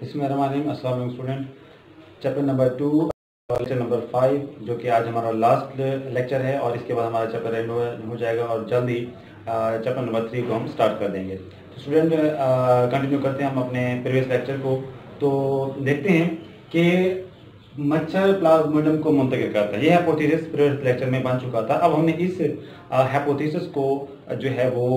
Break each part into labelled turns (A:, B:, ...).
A: बिस्मिल्लाहिर्रहमानिर्रहीम। अस्सलाम वालेकुम student. Chapter number 2 lecture number 5 जो कि आज हमारा लास्ट लेक्चर है और इसके बाद हमारा चैप्टर एंड हो जाएगा और जल्दी चैप्टर नंबर 3 को हम स्टार्ट कर देंगे। तो स्टूडेंट कंटिन्यू करते हैं हम अपने प्रीवियस लेक्चर को। तो देखते हैं कि मच्छर प्लाज्मोडियम को मुंतकिल करता है। ये हाइपोथेसिस प्रीवियस लेक्चर में बन चुका था। अब हमने इस हाइपोथेसिस को जो है वो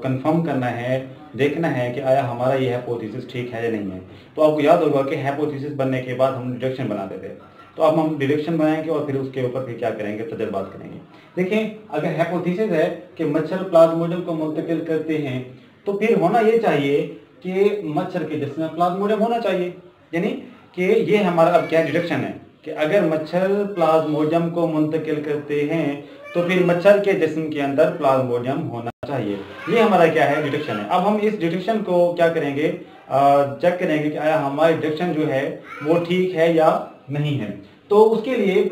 A: कंफर्म करना है, देखना है कि आया हमारा ये हाइपोथेसिस ठीक है या नहीं है। तो आपको याद होगा कि हाइपोथेसिस बनने के बाद हम डिडक्शन बनाते थे। तो अब हम डिडक्शन बनाएंगे और फिर उसके ऊपर फिर क्या करेंगे, तजर्बात करेंगे। देखें, अगर हाइपोथेसिस है कि मच्छर प्लाज्मोडियम को मुंतकिल करते हैं तो फिर होना ये चाहिए कि मच्छर के जिस्म में प्लाज्मोडियम होना चाहिए। यानी कि ये हमारा अब क्या डिडक्शन है कि अगर मच्छर प्लाज्मोडियम को मुंतकिल करते हैं तो फिर मच्छर के जिस्म के अंदर प्लाज्मोडियम होना चाहिए। ये हमारा क्या है, डिडक्शन है। अब हम इस डिडक्शन को क्या करेंगे, चेक करेंगे कि आया हमारी डिडक्शन जो है वो ठीक है या नहीं है। तो उसके लिए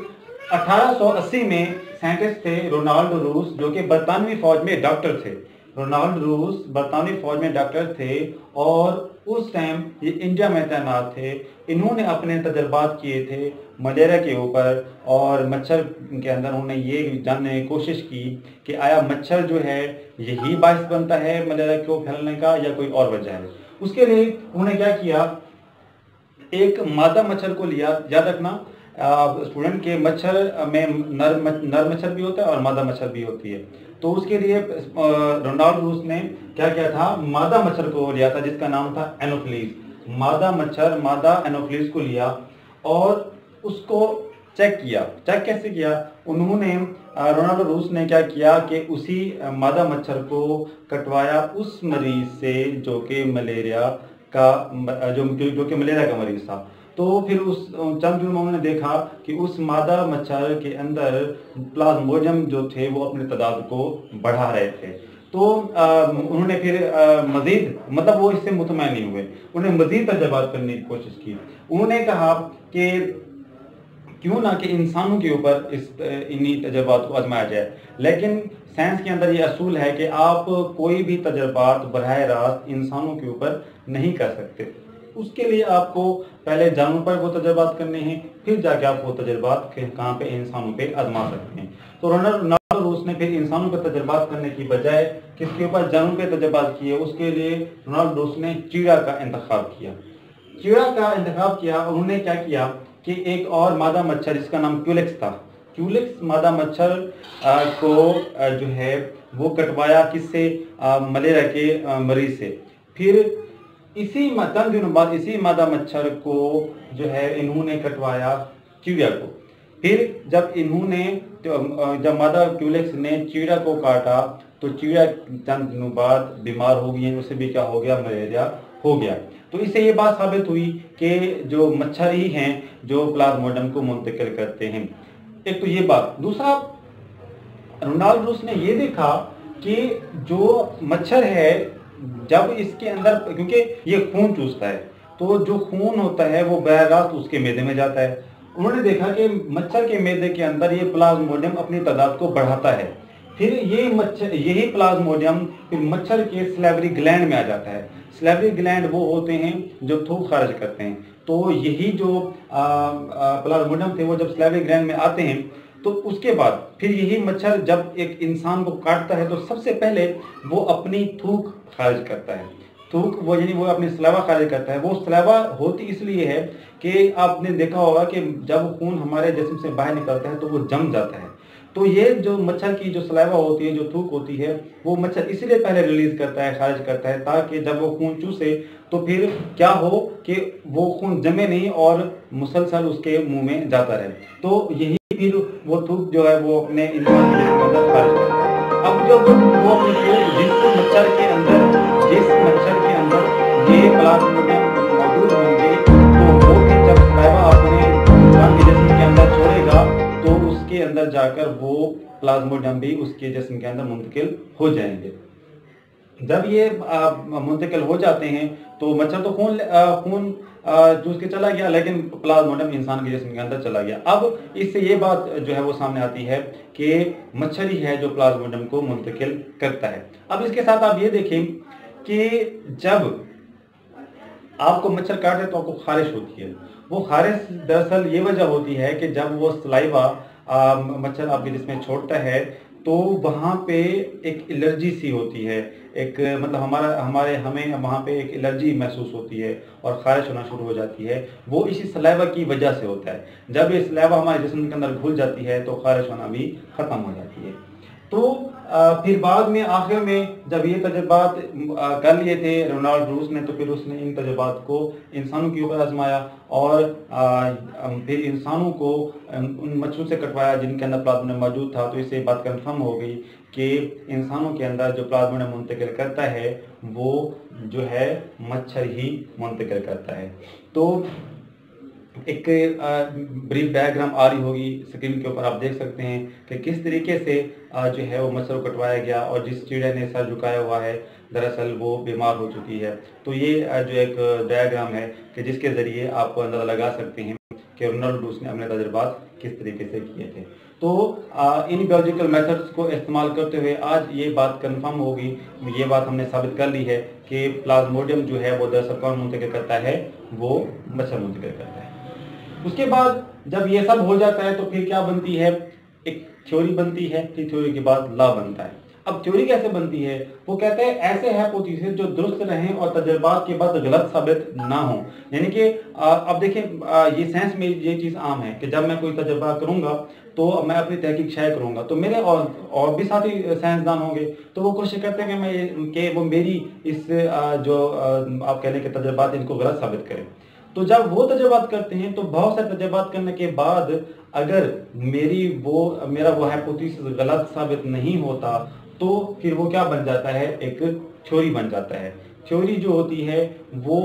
A: 1880 में साइंटिस्ट थे रोनाल्ड रूस, जो कि बरतानवी फौज में डॉक्टर थे। रोनाल्ड रूस बरतानवी फौज में डॉक्टर थे और उस टाइम ये इंडिया में तैनात थे। इन्होंने अपने तजर्बात किए थे मलेरिया के ऊपर और मच्छर के अंदर उन्होंने ये जानने की कोशिश की कि आया मच्छर जो है यही बायस बनता है मलेरिया को फैलने का या कोई और वजह है। उसके लिए उन्होंने क्या किया, एक मादा मच्छर को लिया। याद रखना स्टूडेंट के मच्छर में नर मच्छर भी होता है और मादा मच्छर भी होती है। तो उसके लिए रोनाल्ड रूस ने क्या किया था, मादा मच्छर को लिया था जिसका नाम था एनोफिलीज। मादा एनोफिलीज को लिया और उसको चेक किया। चेक कैसे किया, उन्होंने रोनाल्ड रूस ने क्या किया कि उसी मादा मच्छर को कटवाया उस मरीज से जो कि मलेरिया का मरीज था। तो फिर उस चंद दिनों में उन्होंने देखा कि उस मादा मच्छर के अंदर प्लाज्मोडियम जो थे वो अपने तादाद को बढ़ा रहे थे। तो उन्होंने फिर मजीद मतलब वो इससे मुतमईन नहीं हुए, उन्हें मजीद तजर्बात करने की कोशिश की। उन्होंने कहा कि क्यों ना कि इंसानों के ऊपर इन्हीं तजर्बात को आजमाया जाए। लेकिन साइंस के अंदर ये असूल है कि आप कोई भी तजर्बात बराह रास्त इंसानों के ऊपर नहीं कर सकते। उसके लिए आपको पहले जानवरों पर वो तजर्बात करने हैं, फिर जाके आप वो तजर्बात कहाँ पे, इंसानों पे आजमा सकते हैं। तो रोनाल्ड रूस ने फिर इंसानों पर तजर्बात करने की बजाय किसके ऊपर, जानवरों पे तजर्बात किए। उसके लिए रोनाल्ड रूस ने चीड़ा का इंतखाब किया। उन्होंने क्या किया कि एक और मादा मच्छर जिसका नाम क्यूलेक्स था, क्यूलेक्स मादा मच्छर को जो है वो कटवाया किससे, मलेरिया के मरीज से। फिर इसी चंद दिनों बाद इसी मादा मच्छर को जो है इन्होंने कटवाया चीड़ा को। फिर जब मादा क्यूलेक्स ने चीड़ा को काटा तो चीड़ा चंद दिनों बाद बीमार हो गई, उसे भी क्या हो गया, मलेरिया हो गया। तो इससे ये बात साबित हुई कि जो मच्छर ही हैं जो प्लाज्मोडियम को मुंतकिल करते हैं। एक तो ये बात। दूसरा, रोनाल्ड रूस ने ये देखा कि जो मच्छर है जब इसके अंदर, क्योंकि ये खून चूसता है, तो जो खून होता है वो बराह रास्त उसके मैदे में जाता है। उन्होंने देखा कि मच्छर के मैदे के अंदर ये प्लाज्मोडियम अपनी तादाद को बढ़ाता है। फिर यही प्लाज्मोडियम फिर मच्छर के सलेवरी ग्लैंड में आ जाता है। सलेवरी ग्लैंड वो होते हैं जो थूक खारिज करते हैं। तो यही जो प्लाज्मोडियम थे वो जब सलेवरी ग्लैंड में आते हैं तो उसके बाद फिर यही मच्छर जब एक इंसान को काटता है तो सबसे पहले वो अपनी थूक खारिज करता है। थूक वो यानी वो अपनी सलावा खारिज करता है। वो सलावा होती इसलिए है कि आपने देखा होगा कि जब खून हमारे जिस्म से बाहर निकलता है तो वो जम जाता है। तो ये जो मच्छर की जो सलावा होती है, जो थूक होती है, वो मच्छर इसलिए पहले रिलीज करता है, खारिज करता है, ताकि जब वो खून चूसे तो फिर क्या हो कि वो खून जमे नहीं और मुसलसल उसके मुंह में जाता रहे। तो यही फिर वो थूक जो है वो अपने इंसान के अंदर खारिज करता है। अब जब वो अपने जिस मच्छर के अंदर ये प्लाज्मोडियम मौजूद होंगे तो वो फिर जब सलाइवा अपने इंसान के जिस्म के अंदर छोड़ेगा तो उसके अंदर जाकर वो प्लाज्मोडियम भी उसके जिस्म के अंदर मुंतकिल हो जाएंगे। जब ये मुंतकिल हो जाते हैं तो मच्छर तो खून चूस के चला गया, लेकिन प्लाज्मोडियम इंसान के जिस्म के अंदर चला गया। अब इससे ये बात जो है वो सामने आती है कि मच्छर ही है जो प्लाज्मोडियम को मुंतकिल करता है। अब इसके साथ आप ये देखें कि जब आपको मच्छर काट रहे तो आपको खारिश होती है। वो खारिश दरअसल ये वजह होती है कि जब वो सलाइवा मच्छर आपके जिसमें छोड़ता है तो वहाँ पे एक एलर्जी सी होती है, एक मतलब हमें वहाँ पे एक एलर्जी महसूस होती है और खारिश होना शुरू हो जाती है। वो इसी सलाइवा की वजह से होता है। जब ये सलाइवा हमारे जिस्म के अंदर घुल जाती है तो खारिश होना भी ख़त्म हो जाती है। तो फिर बाद में आखिर में जब ये तजुर्बात कर लिए थे रोनाल्ड रूस ने, तो फिर उसने इन तजुर्बात को इंसानों के ऊपर आजमाया और फिर इंसानों को उन मच्छरों से कटवाया जिनके अंदर प्लाज्मा मौजूद था। तो इससे बात कन्फर्म हो गई कि इंसानों के अंदर जो प्लाज्मा मुंतकिल करता है वो जो है मच्छर ही मुंतकिल करता है। तो एक ब्रीफ डायग्राम आ रही होगी स्क्रीन के ऊपर, आप देख सकते हैं कि किस तरीके से जो है वो मच्छर को कटवाया गया और जिस चिड़िया ने सर झुकाया हुआ है दरअसल वो बीमार हो चुकी है। तो ये जो एक डायग्राम है कि जिसके ज़रिए आप अंदाज़ा लगा सकते हैं कि रोनाल्ड रूस ने अपने तजुर्बात किस तरीके से किए थे। तो इन बायोलॉजिकल मेथड्स को इस्तेमाल करते हुए आज ये बात कंफर्म होगी, ये बात हमने साबित कर ली है कि प्लाज्मोडियम जो है वो दरअसल कौन मुंतकिल करता है, वो मच्छर मुंतकिल करता है। उसके बाद जब ये सब हो जाता है तो फिर क्या बनती है, एक थ्योरी बनती है, फिर थ्योरी के बाद लॉ बनता है। अब थ्योरी कैसे बनती है, वो कहते हैं ऐसे हाइपोथेसिस जो दुरुस्त रहें और तजुर्बात के बाद गलत साबित ना हो। यानी कि अब देखिए ये साइंस में ये चीज़ आम है कि जब मैं कोई तजुर्बा करूंगा तो मैं अपनी तहकीक शाये करूंगा तो मेरे और भी साथी साइंसदान होंगे, तो वो कोशिश करते हैं कि वो मेरी इस जो आप कह लें कि तजुर्बात इनको गलत साबित करें। तो जब वो तजुर्बात करते हैं तो बहुत सारे तजुर्बात करने के बाद अगर मेरा वो हाइपोथेसिस गलत साबित नहीं होता तो फिर वो क्या बन जाता है, एक थ्योरी बन जाता है। थ्योरी जो होती है वो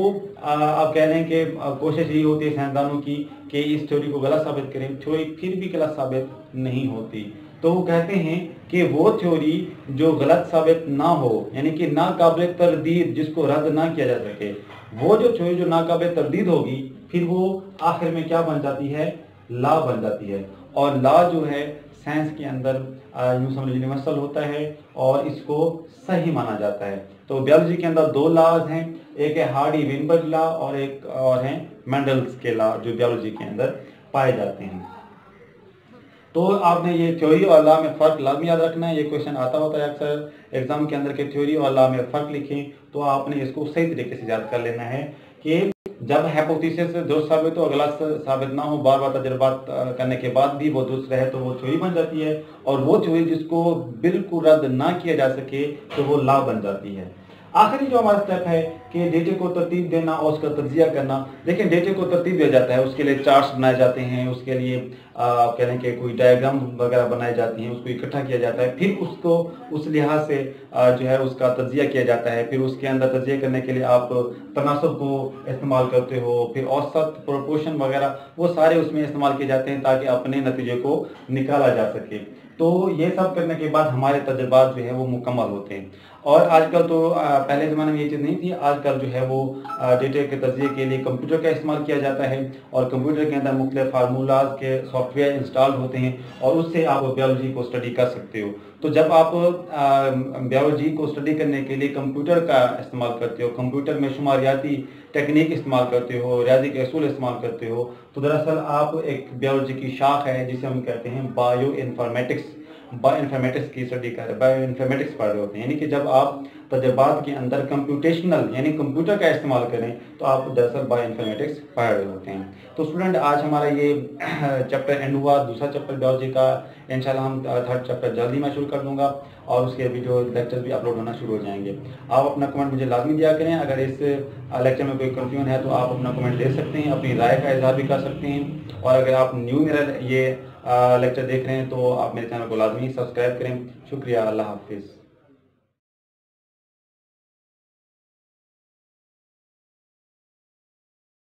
A: आप कह लें कि कोशिश यही होती है साइंसदानों की कि इस थ्योरी को गलत साबित करें, थ्योरी फिर भी गलत साबित नहीं होती। तो वो कहते हैं कि वो थ्योरी जो गलत साबित ना हो, यानी कि नाकाबिल तरदीद, जिसको रद्द ना किया जा सके, वो जो थ्योरी जो नाकाबिल तरदीद होगी फिर वो आखिर में क्या बन जाती है, लॉ बन जाती है। और लॉ जो है साइंस के अंदर यूँ समझ यूनिवर्सल होता है और इसको सही माना जाता है। तो बायोलॉजी के अंदर दो लॉज हैं, एक है हार्डी विनबर्ग लॉ और एक और है मेंडल्स के लॉ जो बायोलॉजी के अंदर पाए जाते हैं। तो आपने ये थ्योरी और लॉ में फ़र्क लाजमी याद रखना है। ये क्वेश्चन आता होता है अक्सर एग्जाम के अंदर के थ्योरी और लॉ में फ़र्क लिखें, तो आपने इसको सही तरीके से याद कर लेना है कि जब हाइपोथेसिस दुरुस्त साबित हो, गलत साबित ना हो, बार बार तजुर्बात करने के बाद भी वो दुरुस्त रहे तो वो थ्योरी बन जाती है, और वो थ्योरी जिसको बिल्कुल रद्द ना किया जा सके तो वो लॉ बन जाती है। आखिरी जो हमारा स्टेप है कि डेटे को तरतीब देना और उसका तज्जिया करना। देखिए डेटे को तरतीब दिया जाता है, उसके लिए चार्ट्स बनाए जाते हैं, उसके लिए कह लें कि कोई डायग्राम वगैरह बनाई जाती हैं, उसको इकट्ठा किया जाता है, फिर उसको उस लिहाज से जो है उसका तज्जिया किया जाता है। फिर उसके अंदर तज्जिया करने के लिए आप तनासब को इस्तेमाल करते हो, फिर औसत प्रोपोर्शन वगैरह वो सारे उसमें इस्तेमाल किए जाते हैं ताकि अपने नतीजे को निकाला जा सके। तो ये सब करने के बाद हमारे तजुर्बात जो है वो मुकम्मल होते हैं। और आजकल तो पहले ज़माने में ये चीज़ नहीं थी, आजकल जो है वो डेटे के तज्जिए के लिए कंप्यूटर का इस्तेमाल किया जाता है और कंप्यूटर के अंदर मुख्तलिफ फार्मूलाज के सॉफ्टवेयर इंस्टॉल होते हैं और उससे आप बायोलॉजी को स्टडी कर सकते हो। तो जब आप बायोलॉजी को स्टडी करने के लिए कंप्यूटर का इस्तेमाल करते हो, कंप्यूटर में शुमारियाती टेक्निक इस्तेमाल करते हो, रियाजी के असूल इस्तेमाल करते हो, तो दरअसल आप एक बायोलॉजी की शाख है जिसे हम कहते हैं बायो इन्फॉर्मेटिक्स की स्टडी कर रहे, बायो इन्फॉर्मेटिक्स पढ़ रहे होते हैं। यानी कि जब आप तजुर्बात के अंदर कंप्यूटेशनल यानी कंप्यूटर का इस्तेमाल करें तो आप दरअसल बायो इन्फॉर्मेटिक्स पढ़ रहे होते हैं। तो स्टूडेंट आज हमारा ये चैप्टर एंड हुआ, दूसरा चैप्टर बायोलॉजी का। इंशाल्लाह हम थर्ड चैप्टर जल्दी मैं शुरू कर दूंगा और उसके वीडियो लेक्चर्स भी अपलोड होना शुरू हो जाएंगे। आप अपना कमेंट मुझे लाजमी दिया करें। अगर इस लेक्चर में कोई कंफ्यूजन है तो आप अपना कमेंट दे सकते हैं, अपनी राय का इजहार भी कर सकते हैं। और अगर आप न्यू मेरा ये लेक्चर देख रहे हैं तो आप मेरे चैनल को लाजमी सब्सक्राइब करें। शुक्रिया, अल्लाह हाफिज़।